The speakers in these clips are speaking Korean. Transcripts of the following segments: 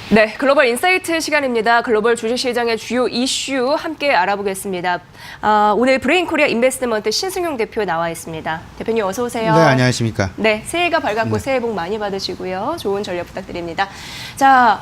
네, 글로벌 인사이트 시간입니다. 글로벌 주식시장의 주요 이슈 함께 알아보겠습니다. 오늘 브레인코리아 인베스트먼트 신승용 대표 나와 있습니다. 대표님 어서 오세요. 네, 안녕하십니까. 네, 새해가 밝았고 새해 복 많이 받으시고요. 좋은 전략 부탁드립니다. 자,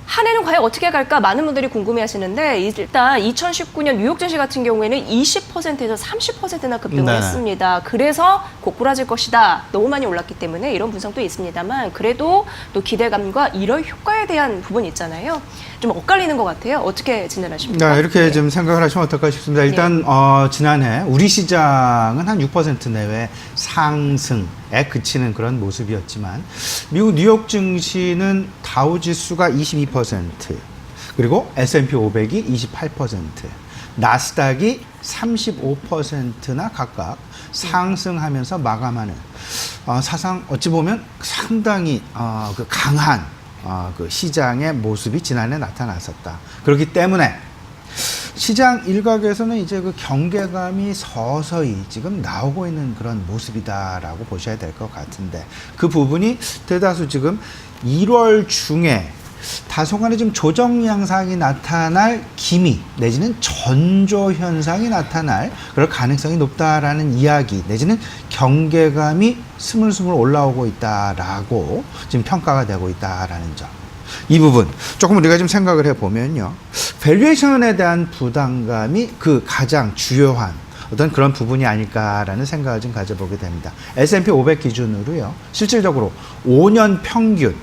한 해는 과연 어떻게 갈까 많은 분들이 궁금해하시는데 일단 2019년 뉴욕 증시 같은 경우에는 20%에서 30%나 급등을 했습니다. 그래서 고꾸라질 것이다. 너무 많이 올랐기 때문에 이런 분석도 있습니다만 그래도 또 기대감과 이럴 효과에 대한 부분이 있잖아요. 좀 엇갈리는 것 같아요. 어떻게 진단하십니까? 네, 이렇게 좀 생각을 하시면 어떨까 싶습니다. 일단 지난해 우리 시장은 한 6% 내외 상승에 그치는 그런 모습이었지만 미국 뉴욕 증시는 다우지수가 22%, 그리고 S&P 500이 28%, 나스닥이 35%나 각각 상승하면서 마감하는 사상 어찌 보면 상당히 그 강한 그 시장의 모습이 지난해 나타났었다. 그렇기 때문에 시장 일각에서는 이제 그 경계감이 서서히 지금 나오고 있는 그런 모습이다라고 보셔야 될 것 같은데 그 부분이 대다수 지금 1월 중에 다소간의 좀 조정 양상이 나타날 기미 내지는 전조 현상이 나타날 그럴 가능성이 높다라는 이야기 내지는 경계감이 스물스물 올라오고 있다라고 지금 평가가 되고 있다라는 점. 이 부분 조금 우리가 좀 생각을 해보면요. 밸류에이션에 대한 부담감이 그 가장 주요한 어떤 그런 부분이 아닐까라는 생각을 좀 가져보게 됩니다. S&P 500 기준으로요. 실질적으로 5년 평균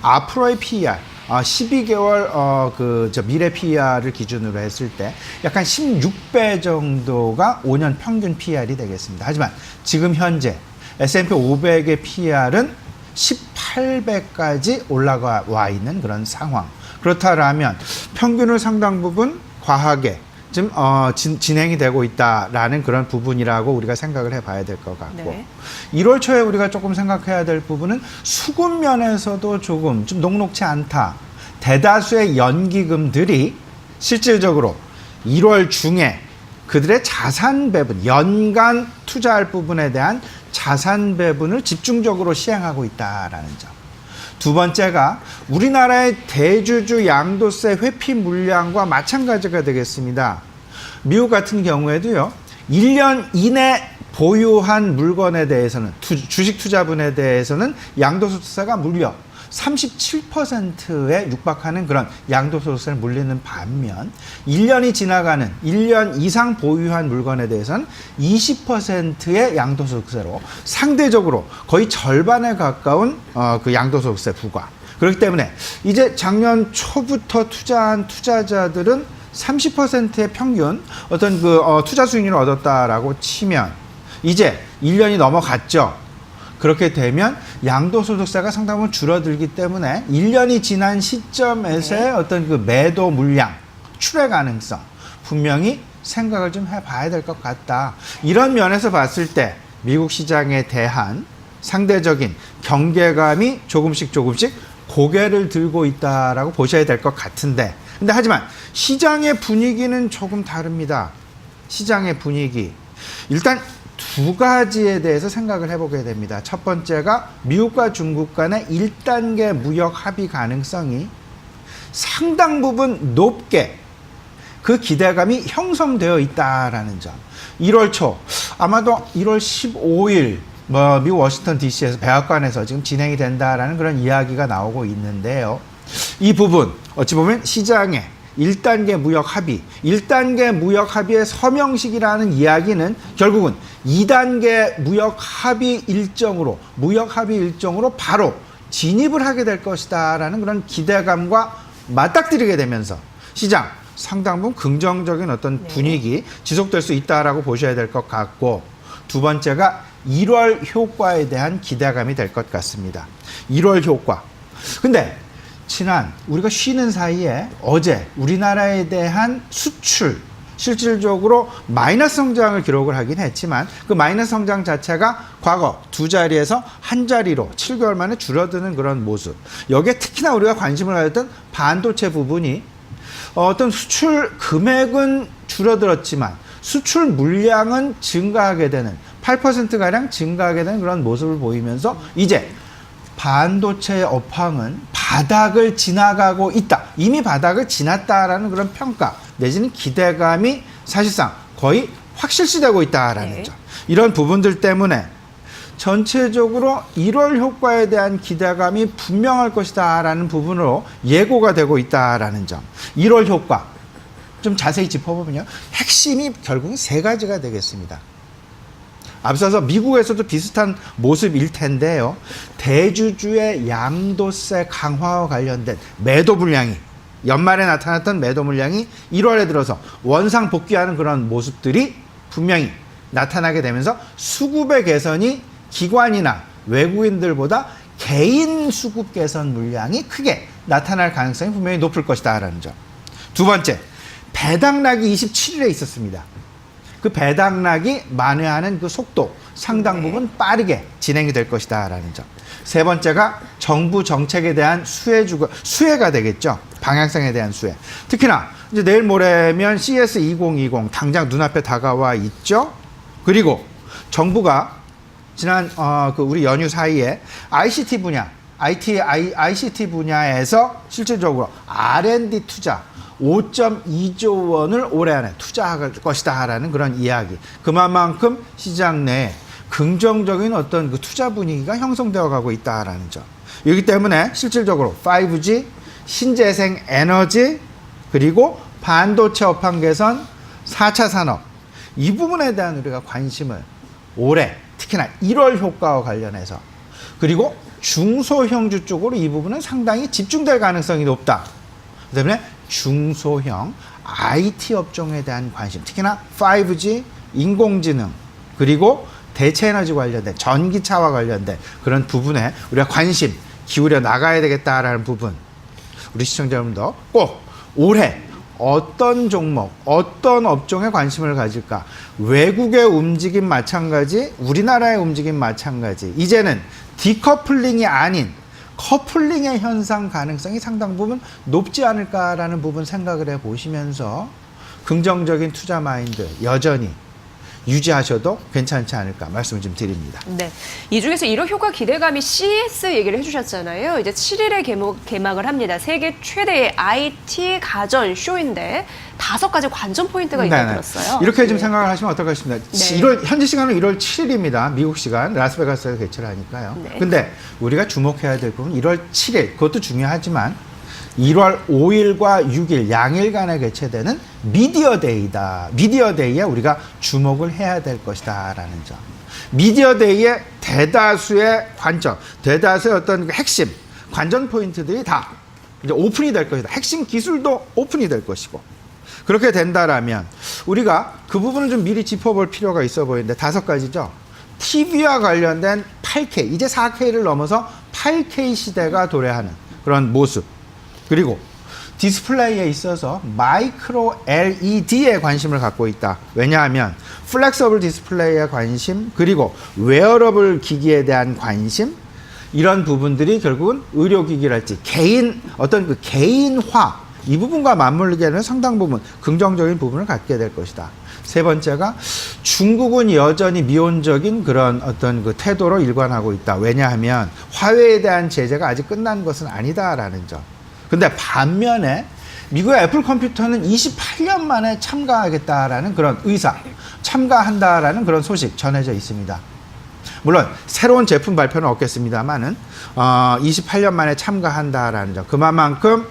앞으로의 PER 12개월 미래 PER을 기준으로 했을 때 약간 16배 정도가 5년 평균 PER이 되겠습니다. 하지만 지금 현재 S&P 500의 PER은 18배까지 올라와 있는 그런 상황. 그렇다면 평균을 상당 부분 과하게 지금 진행이 되고 있다라는 그런 부분이라고 우리가 생각을 해봐야 될 것 같고 네. 1월 초에 우리가 조금 생각해야 될 부분은 수급 면에서도 조금 좀 녹록치 않다. 대다수의 연기금들이 실질적으로 1월 중에 그들의 자산 배분, 연간 투자할 부분에 대한 자산 배분을 집중적으로 시행하고 있다라는 점. 두 번째가 우리나라의 대주주 양도세 회피 물량과 마찬가지가 되겠습니다. 미국 같은 경우에도요, 1년 이내 보유한 물건에 대해서는, 주식 투자분에 대해서는 양도소득세가 무려 37%에 육박하는 그런 양도소득세를 물리는 반면 1년이 지나가는 1년 이상 보유한 물건에 대해서는 20%의 양도소득세로 상대적으로 거의 절반에 가까운 그 양도소득세 부과. 그렇기 때문에 이제 작년 초부터 투자한 투자자들은 30%의 평균 어떤 그 투자 수익률을 얻었다라고 치면 이제 1년이 넘어갔죠. 그렇게 되면 양도소득세가 상당히 줄어들기 때문에 1년이 지난 시점에서의 어떤 그 매도 물량, 출회 가능성 분명히 생각을 좀 해봐야 될 것 같다. 이런 면에서 봤을 때 미국 시장에 대한 상대적인 경계감이 조금씩 고개를 들고 있다라고 보셔야 될 것 같은데 근데 하지만 시장의 분위기는 조금 다릅니다. 시장의 분위기. 일단 두 가지에 대해서 생각을 해보게 됩니다. 첫 번째가 미국과 중국 간의 1단계 무역 합의 가능성이 상당 부분 높게 그 기대감이 형성되어 있다라는 점. 1월 초, 아마도 1월 15일 미국 워싱턴 DC에서 백악관에서 지금 진행이 된다라는 그런 이야기가 나오고 있는데요. 이 부분 어찌 보면 시장의 1단계 무역 합의, 1단계 무역 합의의 서명식이라는 이야기는 결국은 2단계 무역 합의 일정으로 바로 진입을 하게 될 것이다라는 그런 기대감과 맞닥뜨리게 되면서 시장 상당 부분 긍정적인 어떤 분위기 지속될 수 있다라고 보셔야 될 것 같고 두 번째가 1월 효과에 대한 기대감이 될 것 같습니다. 1월 효과. 근데 우리가 쉬는 사이에 어제 우리나라에 대한 수출 실질적으로 마이너스 성장을 기록을 하긴 했지만 그 마이너스 성장 자체가 과거 두 자리에서 한 자리로 7개월 만에 줄어드는 그런 모습. 여기에 특히나 우리가 관심을 가졌던 반도체 부분이 어떤 수출 금액은 줄어들었지만 수출 물량은 증가하게 되는 8%가량 증가하게 되는 그런 모습을 보이면서 이제 반도체의 업황은 바닥을 지나가고 있다. 이미 바닥을 지났다라는 그런 평가 내지는 기대감이 사실상 거의 확실시되고 있다라는 네. 점. 이런 부분들 때문에 전체적으로 1월 효과에 대한 기대감이 분명할 것이다라는 부분으로 예고가 되고 있다라는 점. 1월 효과 좀 자세히 짚어보면요. 핵심이 결국은 세 가지가 되겠습니다. 앞서서 미국에서도 비슷한 모습일 텐데요. 대주주의 양도세 강화와 관련된 매도 물량이 연말에 나타났던 매도 물량이 1월에 들어서 원상 복귀하는 그런 모습들이 분명히 나타나게 되면서 수급의 개선이 기관이나 외국인들보다 개인 수급 개선 물량이 크게 나타날 가능성이 분명히 높을 것이다라는 점. 두 번째, 배당락이 27일에 있었습니다. 그 배당락이 만회하는 그 속도 상당 부분 빠르게 진행이 될 것이다라는 점. 세 번째가 정부 정책에 대한 수혜가 되겠죠. 방향성에 대한 수혜. 특히나 이제 내일 모레면 CS 2020 당장 눈앞에 다가와 있죠. 그리고 정부가 지난 우리 연휴 사이에 ICT 분야, ICT 분야에서 실질적으로 R&D 투자 5.2조 원을 올해 안에 투자할 것이다라는 그런 이야기. 그만큼 시장 내에 긍정적인 어떤 그 투자 분위기가 형성되어 가고 있다라는 점. 여기 때문에 실질적으로 5G, 신재생 에너지, 그리고 반도체 업황 개선, 4차 산업 이 부분에 대한 우리가 관심을 올해 특히나 1월 효과와 관련해서 그리고 중소형주 쪽으로 이 부분은 상당히 집중될 가능성이 높다. 그다음에 중소형 IT 업종에 대한 관심, 특히나 5G, 인공지능, 그리고 대체에너지 관련된 전기차와 관련된 그런 부분에 우리가 관심 기울여 나가야 되겠다라는 부분. 우리 시청자 여러분도 꼭 올해 어떤 종목, 어떤 업종에 관심을 가질까? 외국의 움직임 마찬가지, 우리나라의 움직임 마찬가지. 이제는 디커플링이 아닌 커플링의 현상 가능성이 상당 부분 높지 않을까라는 부분 생각을 해보시면서 긍정적인 투자 마인드 여전히 유지하셔도 괜찮지 않을까 말씀을 좀 드립니다. 네. 이 중에서 1월 효과 기대감이 CS 얘기를 해주셨잖아요. 이제 7일에 개막을 합니다. 세계 최대의 IT 가전 쇼인데 5가지 관전 포인트가 있다고 들었어요. 이렇게 좀 네. 생각을 하시면 어떨까 싶습니다. 네. 1월, 현지 시간은 1월 7일입니다. 미국 시간 라스베가스에서 개최를 하니까요. 네. 근데 우리가 주목해야 될 부분은 1월 7일 그것도 중요하지만 1월 5일과 6일 양일간에 개최되는 미디어 데이다. 미디어 데이에 우리가 주목을 해야 될 것이다 라는 점. 미디어 데이의 대다수의 관점, 대다수의 어떤 핵심 관전 포인트들이 다 이제 오픈이 될 것이다. 핵심 기술도 오픈이 될 것이고 그렇게 된다라면 우리가 그 부분을 좀 미리 짚어볼 필요가 있어 보이는데 5가지죠. TV와 관련된 8K, 이제 4K를 넘어서 8K 시대가 도래하는 그런 모습. 그리고 디스플레이에 있어서 마이크로 LED에 관심을 갖고 있다. 왜냐하면 플렉서블 디스플레이에 관심, 그리고 웨어러블 기기에 대한 관심, 이런 부분들이 결국은 의료기기랄지 개인 어떤 그 개인화 이 부분과 맞물리게 되는 상당 부분 긍정적인 부분을 갖게 될 것이다. 세 번째가 중국은 여전히 미온적인 그런 어떤 그 태도로 일관하고 있다. 왜냐하면 화웨이에 대한 제재가 아직 끝난 것은 아니다라는 점. 근데 반면에 미국의 애플 컴퓨터는 28년 만에 참가하겠다라는 그런 의사, 참가한다라는 그런 소식 전해져 있습니다. 물론 새로운 제품 발표는 없겠습니다만은 28년 만에 참가한다라는 점. 그만큼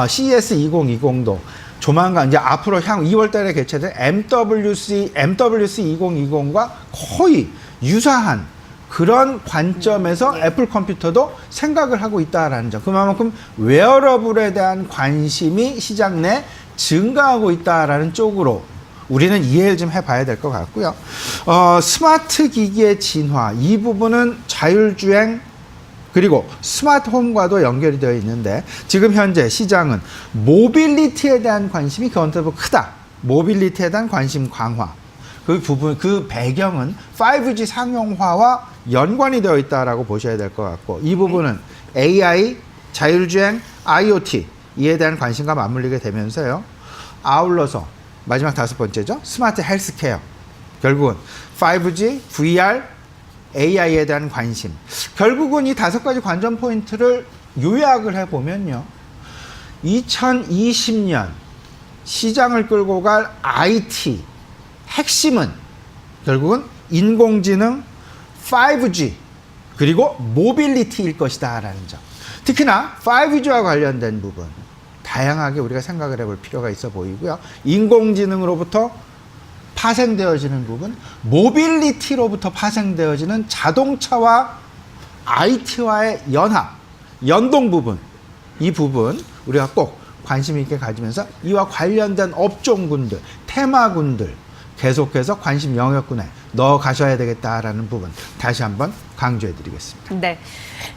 CES 2020도 조만간 이제 앞으로 향후 2월달에 개최된 MWC 2020과 거의 유사한 그런 관점에서 애플 컴퓨터도 생각을 하고 있다라는 점. 그만큼 웨어러블에 대한 관심이 시장 내 증가하고 있다라는 쪽으로 우리는 이해를 좀 해봐야 될 것 같고요. 스마트 기기의 진화 이 부분은 자율주행 그리고 스마트홈과도 연결이 되어 있는데 지금 현재 시장은 모빌리티에 대한 관심이 그만큼 크다. 모빌리티에 대한 관심 강화. 그 부분, 그 배경은 5G 상용화와 연관이 되어 있다라고 보셔야 될 것 같고 이 부분은 AI, 자율주행, IoT 이에 대한 관심과 맞물리게 되면서요. 아울러서 마지막 5번째죠. 스마트 헬스케어. 결국은 5G, VR, AI에 대한 관심. 결국은 이 5가지 관전 포인트를 요약을 해보면요. 2020년 시장을 끌고 갈 IT 핵심은 결국은 인공지능, 5G, 그리고 모빌리티일 것이다 라는 점. 특히나 5G와 관련된 부분 다양하게 우리가 생각을 해볼 필요가 있어 보이고요. 인공지능으로부터 파생되어지는 부분, 모빌리티로부터 파생되어지는 자동차와 IT와의 연합, 연동 부분, 이 부분 우리가 꼭 관심 있게 가지면서 이와 관련된 업종군들, 테마군들 계속해서 관심 영역군에 넣어 가셔야 되겠다라는 부분 다시 한번 강조해 드리겠습니다. 네.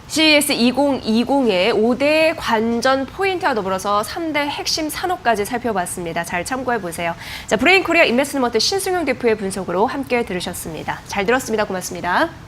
CES 2020의 5대 관전 포인트와 더불어서 3대 핵심 산업까지 살펴봤습니다. 잘 참고해 보세요. 자, 브레인 코리아 인베스트먼트 신승용 대표의 분석으로 함께 들으셨습니다. 잘 들었습니다. 고맙습니다.